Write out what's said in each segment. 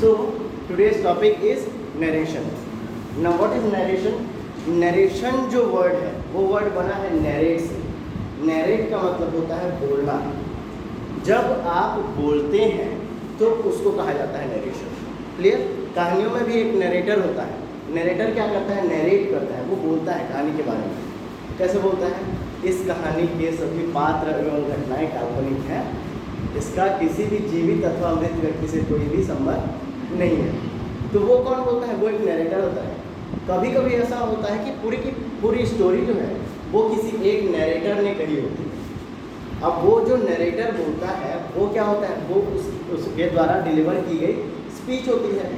So today's topic is narration. Now what is narration? Narration जो word है वो word बना है नैरेट से। नैरेट का मतलब होता है बोलना। जब आप बोलते हैं तो उसको कहा जाता है नरेशन। क्लियर? कहानियों में भी एक नरेटर होता है। नरेटर क्या करता है? नरेट करता है, वो बोलता है कहानी के बारे में। कैसे बोलता है? इस कहानी के सभी पात्र एवं घटनाएं काल्पनिक हैं, इसका किसी भी जीवित अथवा मृत व्यक्ति से कोई भी संबंध नहीं है। तो वो कौन बोलता है? वो एक नरेटर होता है। कभी कभी ऐसा होता है कि पूरी की पूरी स्टोरी जो है वो किसी एक नरेटर ने कही होती है। अब वो जो नरेटर बोलता है वो क्या होता है? वो उसके द्वारा डिलीवर की गई स्पीच होती है,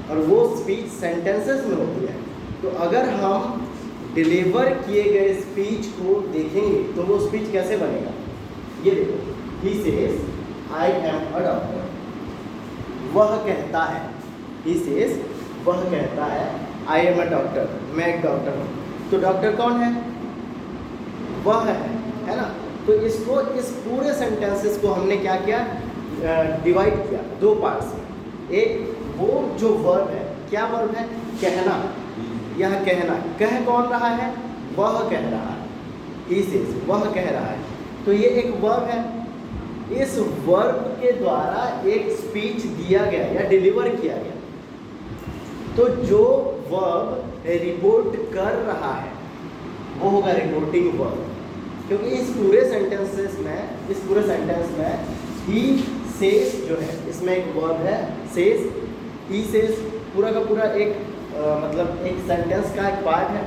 और वो स्पीच सेंटेंसेस में होती है। तो अगर हम डिलीवर किए गए स्पीच को देखेंगे तो वो स्पीच कैसे बनेगा? ये देखो, he says I am a doctor. वह कहता है, ही सेज वह कहता है, आई एम अ डॉक्टर, मैं एक डॉक्टर हूँ। तो डॉक्टर कौन है? वह है ना। तो इसको, इस पूरे सेंटेंसेस को हमने क्या किया? डिवाइड किया दो पार्ट्स में। एक वो जो वर्ब है, क्या वर्ब है? कहना। यह कहना, कह कौन रहा है? वह कह रहा है। ही सेज, वह कह रहा है। तो ये एक वर्ब है। इस वर्ब के द्वारा एक स्पीच दिया गया या डिलीवर किया गया। तो जो वर्ब रिपोर्ट कर रहा है वो होगा रिपोर्टिंग वर्ब, क्योंकि इस पूरे सेंटेंस में ही सेज जो है, इसमें एक वर्ब है सेज। ही सेज पूरा का पूरा एक मतलब एक सेंटेंस का एक पार्ट है।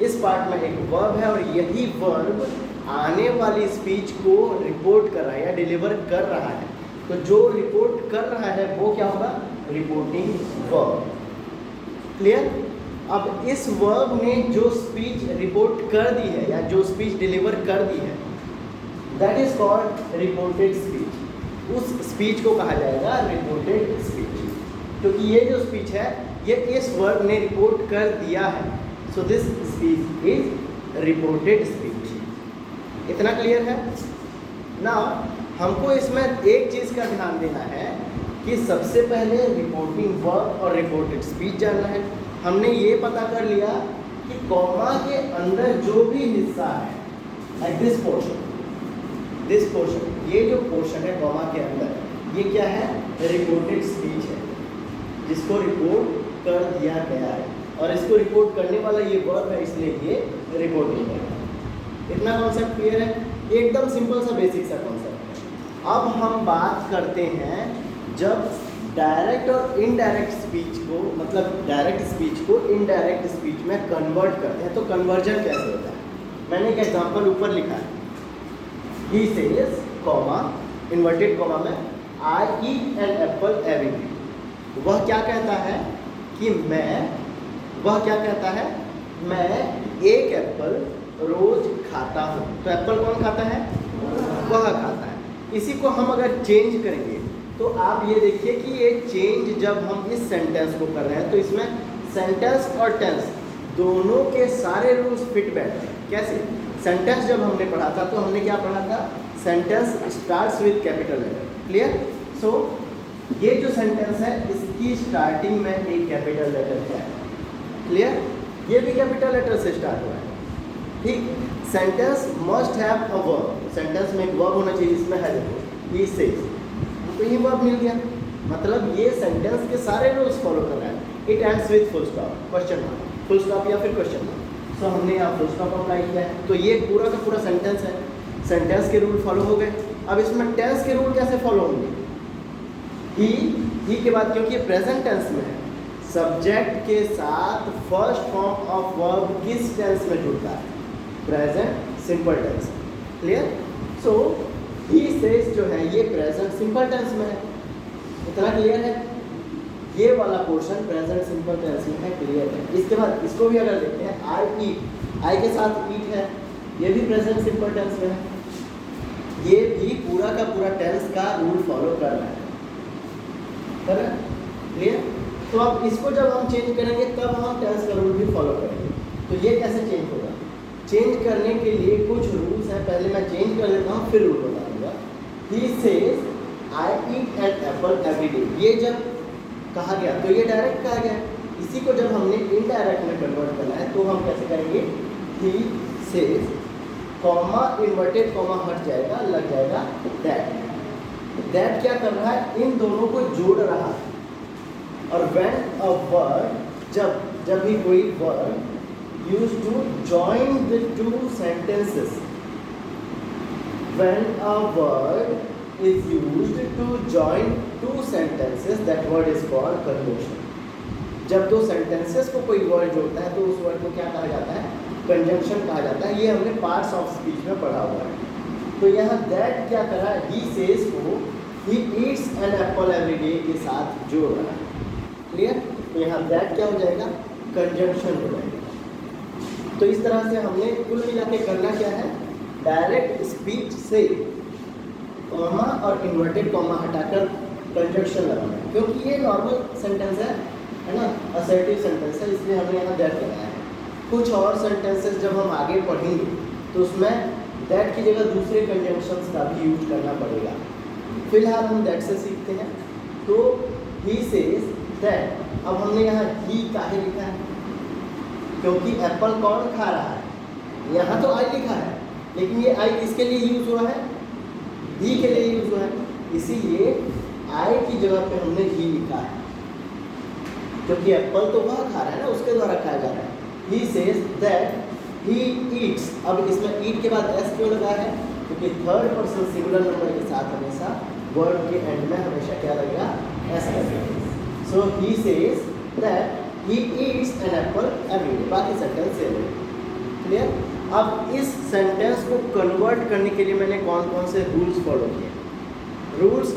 इस पार्ट में एक वर्ब है, और यही वर्ब आने वाली स्पीच को रिपोर्ट कर रहा है या डिलीवर कर रहा है। तो जो रिपोर्ट कर रहा है वो क्या होगा? Reporting verb. क्लियर? अब इस वर्ब ने जो स्पीच रिपोर्ट कर दी है या जो स्पीच डिलीवर कर दी है, that is called reported speech. उस स्पीच को कहा जाएगा रिपोर्टेड स्पीच, क्योंकि ये जो स्पीच है ये इस वर्ब ने रिपोर्ट कर दिया है। So this speech is reported speech. इतना क्लियर है ना? हमको इसमें एक चीज़ का ध्यान देना है कि सबसे पहले रिपोर्टिंग वर्ब और रिपोर्टेड स्पीच जानना है। हमने ये पता कर लिया कि कॉमा के अंदर जो भी हिस्सा है, लाइक दिस पोर्शन, ये जो पोर्शन है कॉमा के अंदर, ये क्या है? रिपोर्टेड स्पीच है, जिसको रिपोर्ट कर दिया गया है, और इसको रिपोर्ट करने वाला ये वर्ब है, इसलिए ये रिपोर्टिंग है। इतना कॉन्सेप्ट क्लियर है? एकदम सिंपल सा बेसिक सा कॉन्सेप्ट है। अब हम बात करते हैं जब डायरेक्ट और इनडायरेक्ट स्पीच को, मतलब डायरेक्ट स्पीच को इनडायरेक्ट स्पीच में कन्वर्ट करते हैं, तो कन्वर्जन कैसे होता है? मैंने एक एग्जांपल ऊपर लिखा है, he says comma inverted comma में, I eat an apple every day. वह क्या कहता है कि वह क्या कहता है? मैं एक एप्पल रोज खाता हूँ। तो एप्पल कौन खाता है? वह खाता है। इसी को हम अगर चेंज करेंगे तो आप ये देखिए कि ये चेंज जब हम इस सेंटेंस को कर रहे हैं तो इसमें सेंटेंस और टेंस दोनों के सारे रूल्स फिट बैठते हैं। कैसे? सेंटेंस जब हमने पढ़ा था तो हमने क्या पढ़ा था? Sentence starts with capital letter. Clear? So ये जो सेंटेंस है इसकी स्टार्टिंग में एक कैपिटल लेटर है। क्लियर? ये भी कैपिटल लेटर से स्टार्ट हुआ है। ठीक? Sentence must have a verb. Sentence में एक वर्ब होना चाहिए, इसमें है देखो, ही सेज। तो ये वर्ब मिल गया, मतलब ये सेंटेंस के सारे रूल्स फॉलो कर रहा है। It ends with full stop, question mark, full stop या फिर क्वेश्चन मार्क। सो हमने यहाँ फुल स्टॉप अप्लाई किया है, तो ये पूरा का पूरा सेंटेंस है। सेंटेंस के रूल फॉलो हो गए। अब इसमें टेंस के रूल कैसे फॉलो होंगे? ही के बाद, क्योंकि ये प्रेजेंट टेंस में है, सब्जेक्ट के साथ फर्स्ट फॉर्म ऑफ वर्ब किस टेंस में जुड़ता है? Present simple tense. Clear? So he says जो है ये प्रेजेंट सिंपल टेंस में है। इतना क्लियर है? ये वाला पोर्शन प्रेजेंट सिंपल टेंस में है। क्लियर है? इसके बाद इसको भी अगर देखते हैं, आई ईट, आई के साथ ईट है, ये भी प्रेजेंट सिंपल टेंस में है। ये भी पूरा का पूरा टेंस का रूल फॉलो कर रहा है। क्लियर? तो अब इसको जब हम चेंज करेंगे तब हम टेंस का रूल भी फॉलो करेंगे। तो ये कैसे चेंज होगा? चेंज करने के लिए कुछ रूल्स हैं, पहले मैं चेंज कर देता हूँ फिर रूल बता दूँगा। He says I eat an apple every day. ये जब कहा गया, तो ये डायरेक्ट कहा गया। इसी को जब हमने इनडायरेक्ट में कन्वर्ट करना है तो हम कैसे करेंगे, ही सेज, कॉमा इन्वर्टेड कॉमा हट जाएगा, लग जाएगा दैट। दैट क्या कर रहा है, इन दोनों को जोड़ रहा है। और व्हेन अ वर्ड, जब भी कोई word use to join the two sentences, when a word is used to join two sentences, that word is called conjunction. जब दो सेंटेंसेस को कोई वर्ड जोड़ता है तो उस वर्ड को क्या कहा जाता है, कंजंक्शन कहा जाता है। ये हमने पार्ट्स ऑफ स्पीच में पढ़ा हुआ है। तो यहाँ दैट क्या कर रहा है, ही सेज को he eats an apple every day के साथ जोड़ रहा है। क्लियर? तो यहाँ दैट क्या हो जाएगा, कंजंक्शन हो जाएगा। तो इस तरह से हमने कुल मिला के करना क्या है, डायरेक्ट स्पीच से कॉमा और इन्वर्टेड कॉमा हटाकर कंजंक्शन लगाना है, क्योंकि ये नॉर्मल सेंटेंस है ना, असर्टिव सेंटेंस है, इसलिए हमने यहाँ दैट लगाया है। कुछ और सेंटेंसेस जब हम आगे पढ़ेंगे तो उसमें दैट की जगह दूसरे कंजंक्शंस का भी यूज करना पड़ेगा। फिलहाल हम दैट से सीखते हैं। तो ही सेज दैट, अब हमने यहाँ ही काहे लिखा है, क्योंकि एप्पल कौन खा रहा है, यहाँ तो आई लिखा है, लेकिन ये आई किसके लिए यूज हुआ है, ही के लिए यूज हुआ है, इसीलिए आई की जगह पे हमने ही लिखा है, क्योंकि एप्पल तो वह खा रहा है ना, उसके द्वारा खाया जा रहा है। He says that he Yeats, अब इसमें ईट के बाद एस क्यों लगा है, क्योंकि थर्ड पर्सन सिंगुलर नंबर के साथ हमेशा वर्ड के एंड में हमेशा क्या लगेगा, एस लगेगा। So he says that he eats an apple every day, बाकी सेंटेंस सेम है। क्लियर? अब इस सेंटेंस को कन्वर्ट करने के लिए मैंने कौन कौन से रूल्स फॉलो किए। रूल्स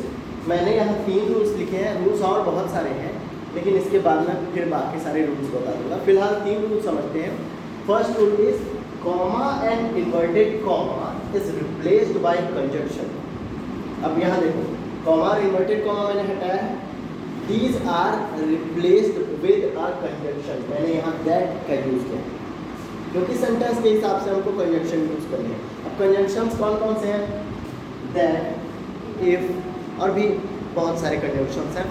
मैंने यहाँ 3 रूल्स लिखे हैं, रूल्स और बहुत सारे हैं, लेकिन इसके बाद में फिर बाकी सारे रूल्स बता दूंगा। फिलहाल 3 रूल समझते हैं। First rule is comma and inverted comma is replaced by conjunction. अब यहाँ देखो, कॉमा और इन्वर्टेड कॉमा मैंने हटाया है, these are replaced with a conjunction. मैंने यहाँ दैट का यूज किया क्योंकि सेंटेंस के हिसाब से हमको कंजंक्शन यूज करनी है। अब कंजंक्शंस कौन कौन से हैं, दैट, इफ और भी बहुत सारे कंजंक्शंस हैं।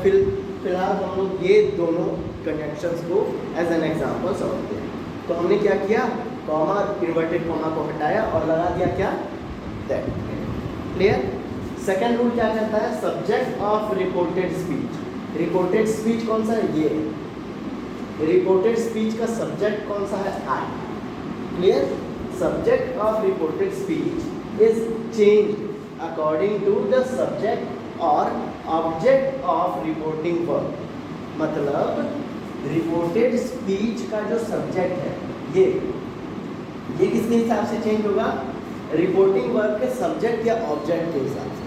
फिलहाल हम लोग ये दोनों कंजंक्शंस को एज एन एग्जांपल समझते हैं। तो हमने क्या किया, कॉमा इन्वर्टेड कॉमा को हटाया और लगा दिया क्या, दैट। क्लियर? सेकंड रूल क्या कहता है, subject of reported speech. Reported speech कौन सा है, ये रिपोर्टेड स्पीच का सब्जेक्ट कौन सा है, I. Clear? Subject of reported speech is changed according to the subject और ऑब्जेक्ट ऑफ रिपोर्टिंग वर्क। मतलब रिपोर्टेड स्पीच का जो सब्जेक्ट है ये किसके हिसाब से चेंज होगा, रिपोर्टिंग वर्क के सब्जेक्ट या ऑब्जेक्ट के हिसाब से,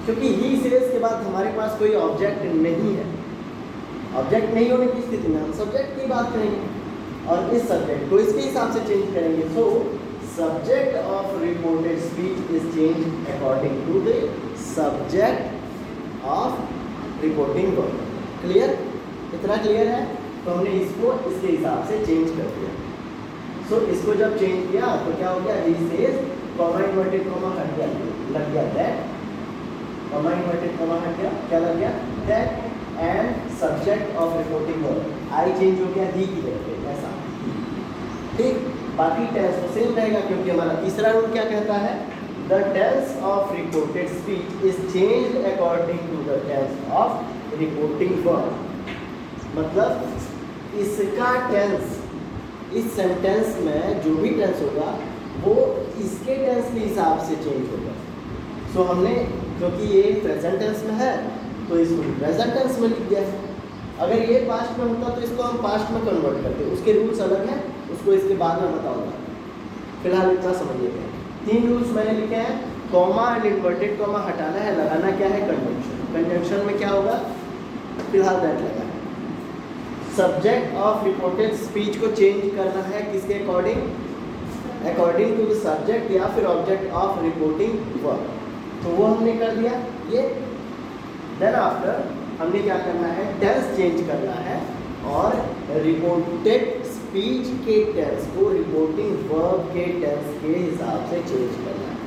क्योंकि ही सेज के बाद हमारे पास कोई ऑब्जेक्ट नहीं है। ऑब्जेक्ट नहीं होने की स्थिति में हम सब्जेक्ट की बात करेंगे और इस सब्जेक्ट को इसके हिसाब से चेंज करेंगे। So subject of reported speech is change according to the subject of reporting work. Clear? इतना क्लियर है? तो हमने इसको इसके हिसाब से चेंज कर दिया। सो इसको जब चेंज किया तो क्या हो गया, ही सेज कॉमा इन्वर्टेड कॉमा हट गया, लग गया दैट, कॉमा इन्वर्टेड कॉमा हट गया, क्या लग गया, that and subject of reporting work. I change हो गया ही की जगह, ऐसा। ठीक, बाकी टेंस तो सेम रहेगा, क्योंकि हमारा तीसरा रूल क्या कहता है, the tense of reported speech is changed according to the tense of reporting work. मतलब इसका टेंस, इस सेंटेंस में जो भी टेंस होगा वो इसके टेंस के हिसाब से चेंज होगा। सो हमने, क्योंकि ये प्रेजेंट टेंस में है तो इसको प्रेजेंट टेंस में लिख दिया है। अगर ये पास्ट में होता तो इसको हम पास्ट में कन्वर्ट करते, उसके रूल्स अलग हैं, उसको इसके बाद में बताऊंगा। फिलहाल इतना समझ लेते हैं। 3 रूल्स मैंने लिखे हैं, कॉमा एंड इन्वर्टेड कॉमा हटाना है, लगाना क्या है, कंजंक्शन। कंजंक्शन में क्या होगा, फिलहाल दैट लगा है। सब्जेक्ट ऑफ रिपोर्टेड स्पीच को चेंज करना है किसके according, according to the subject या फिर ऑब्जेक्ट ऑफ रिपोर्टिंग वर्क। तो वो हमने कर दिया ये। देन आफ्टर हमने क्या करना है, टेंस चेंज करना है और रिपोर्टेड स्पीच के टेंस को रिपोर्टिंग वर्ब के टेंस के हिसाब से चेंज करना है।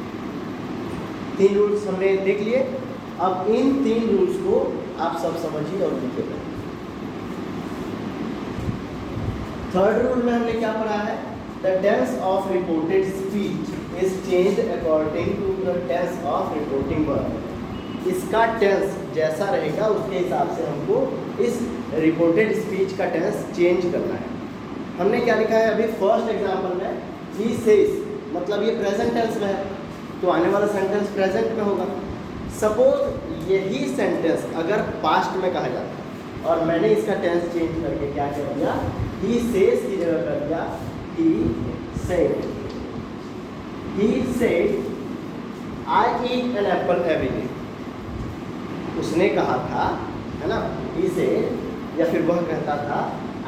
3 रूल्स हमने देख लिए। अब इन 3 रूल्स को आप सब समझिए और लिखिएगा। थर्ड रूल में हमने क्या पढ़ा है, the tense of reported speech is changed according to the tense of reporting verb. इसका टेंस जैसा रहेगा उसके हिसाब से हमको इस रिपोर्टेड स्पीच का टेंस चेंज करना है। हमने क्या लिखा है अभी फर्स्ट एग्जांपल में, ही सेज, मतलब ये प्रेजेंट टेंस में है तो आने वाला सेंटेंस प्रेजेंट में होगा। सपोज यही सेंटेंस अगर पास्ट में कहा जाता है और मैंने इसका टेंस चेंज करके क्या कर दिया, ही सेज की जगह कर दिया he said. He said I eat an apple every day. उसने कहा था, है ना, ही सेड, या फिर वह कहता था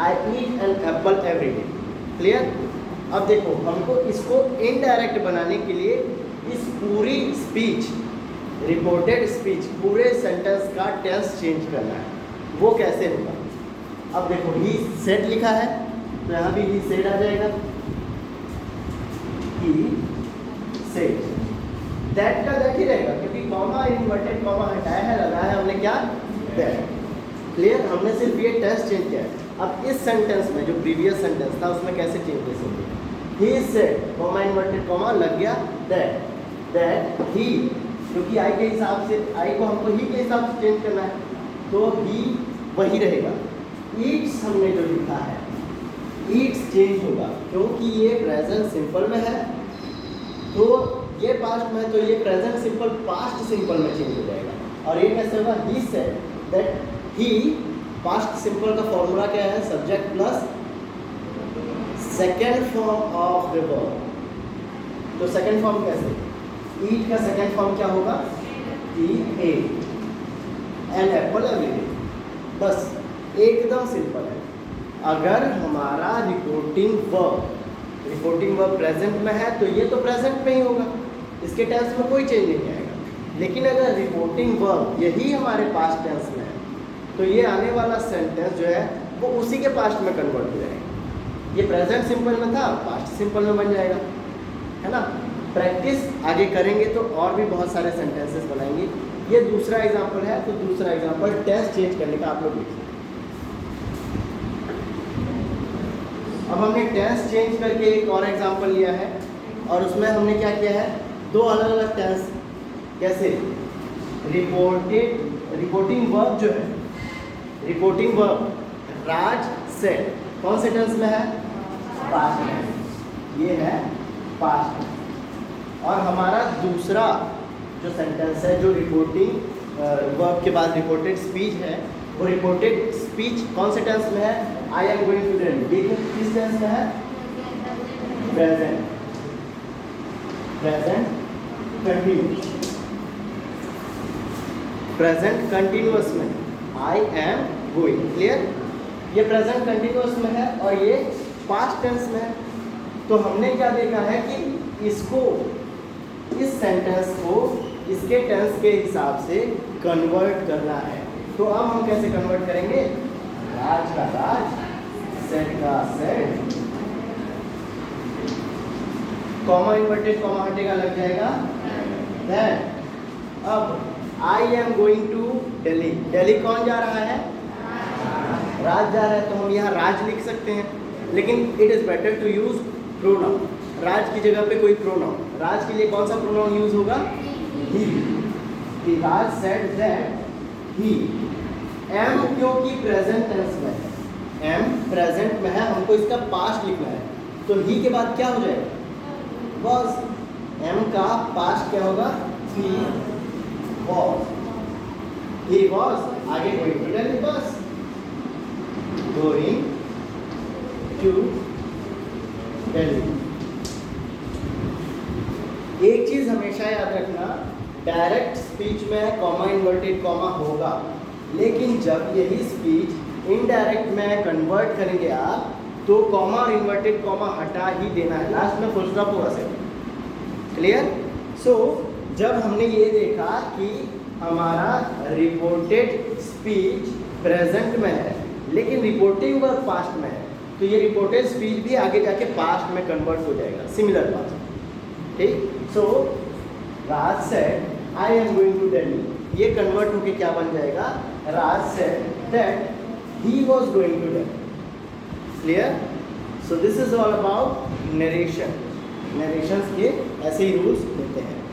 I eat an apple every day. Clear. अब देखो हमको इसको इनडायरेक्ट बनाने के लिए इस पूरी स्पीच, रिपोर्टेड स्पीच, पूरे सेंटेंस का टेंस चेंज करना है। वो कैसे होगा? अब देखो ही सेड लिखा है तो यहाँ भी ही सेड आ जाएगा, ही सेड। दैट का दैट ही रहेगा क्योंकि कॉमा इन्वर्टेड कॉमा हटाया है, लगाया है हमने क्या, दैट। क्लियर। हमने सिर्फ ये टेंस चेंज किया है। अब इस सेंटेंस में जो प्रीवियस सेंटेंस था उसमें कैसे चेंजेस होंगे, he said comma inverted comma लग गया दैट, दैट ही, क्योंकि आई के हिसाब से, आई को हमको ही के हिसाब से चेंज करना है तो ही वही रहेगा। ईट्स हमने जो लिखा है, ईट्स चेंज होगा क्योंकि ये प्रेजेंट सिंपल में है तो ये पास्ट में है तो ये प्रेजेंट सिंपल पास्ट सिंपल में चेंज हो जाएगा। और ये कैसे होगा, he said that he, past simple का फॉर्मूला क्या है, subject plus second form of the verb. तो सेकेंड फॉर्म कैसे, ईट का सेकेंड फॉर्म क्या होगा, he ate an apple every day. बस एकदम सिंपल है। अगर हमारा रिपोर्टिंग वर्ब प्रेजेंट में है तो ये तो प्रेजेंट में ही होगा, इसके टेंस में कोई चेंज नहीं आएगा। लेकिन अगर रिपोर्टिंग वर्ब यही हमारे पास्ट टेंस में है तो ये आने वाला सेंटेंस जो है वो उसी के पास्ट में कन्वर्ट हो जाएगा। ये प्रेजेंट सिंपल में था, पास्ट सिंपल में बन जाएगा, है ना। प्रैक्टिस आगे करेंगे तो और भी बहुत सारे सेंटेंसेस बनाएंगे। ये दूसरा एग्जांपल है, तो दूसरा एग्जांपल टेंस चेंज करने का आप लोग देखिए। अब हमने टेंस चेंज करके एक और एग्जांपल लिया है और उसमें हमने क्या किया है, दो अलग अलग टेंस। कैसे, रिपोर्टिंग वर्ब जो है, रिपोर्टिंग वर्ब राज सेड कौन से टेंस में है, पास्ट में, ये है पास्ट में। और हमारा दूसरा जो सेंटेंस है जो रिपोर्टिंग वर्ब के बाद रिपोर्टेड स्पीच है, वो रिपोर्टेड स्पीच कौन से टेंस में है, I am going to Delhi. देखिए किस टेंस में है, present, present continuous, present continuous में आई एम गोइंग। क्लियर। ये प्रेजेंट कंटिन्यूअस में है और ये पास्ट टेंस में है। तो हमने क्या देखा है कि इसको, इस सेंटेंस को इसके टेंस के हिसाब से कन्वर्ट करना है। तो अब हम कैसे कन्वर्ट करेंगे, राज का राज, सेड का सेड, कॉमा इन्वर्टेड कॉमा हटेगा, लग जाएगा दैट। अब I am going to Delhi, Delhi कौन जा रहा है, राज जा रहा है, तो हम यहाँ राज लिख सकते हैं, लेकिन it is better to use pronoun. Raj की जगह पे कोई प्रोनाउन, राज के लिए कौन सा प्रोनाउन यूज होगा, ही। राज सेड दैट ही। एम क्योंकि प्रेजेंट टेंस में है, एम प्रेजेंट में है, हमको इसका पास्ट लिखना है, तो ही के बाद क्या हो जाएगा, वॉज। एम का पास्ट क्या होगा, ही वॉज, ही वॉज। आगे गोइंग टू दिल्ली, बस गोइंग टू दिल्ली। एक चीज हमेशा याद रखना, डायरेक्ट स्पीच में कॉमा इन्वर्टेड कॉमा होगा, लेकिन जब यही स्पीच इनडायरेक्ट में कन्वर्ट करेंगे आप तो कॉमा और इन्वर्टेड कॉमा हटा ही देना है, लास्ट में फुल स्टॉप होगा सर। क्लियर। सो जब हमने ये देखा कि हमारा रिपोर्टेड स्पीच प्रेजेंट में है लेकिन रिपोर्टिंग वर्ब पास्ट में है, तो ये रिपोर्टेड स्पीच भी आगे जाके पास्ट में कन्वर्ट हो जाएगा, सिमिलर पास्ट। ठीक। So Raj said I am going to Delhi, ये कन्वर्ट होके क्या बन जाएगा, Raj said that he was going to Delhi. Clear. So this is all about narration. Narrations के ऐसे ही रूल्स होते हैं।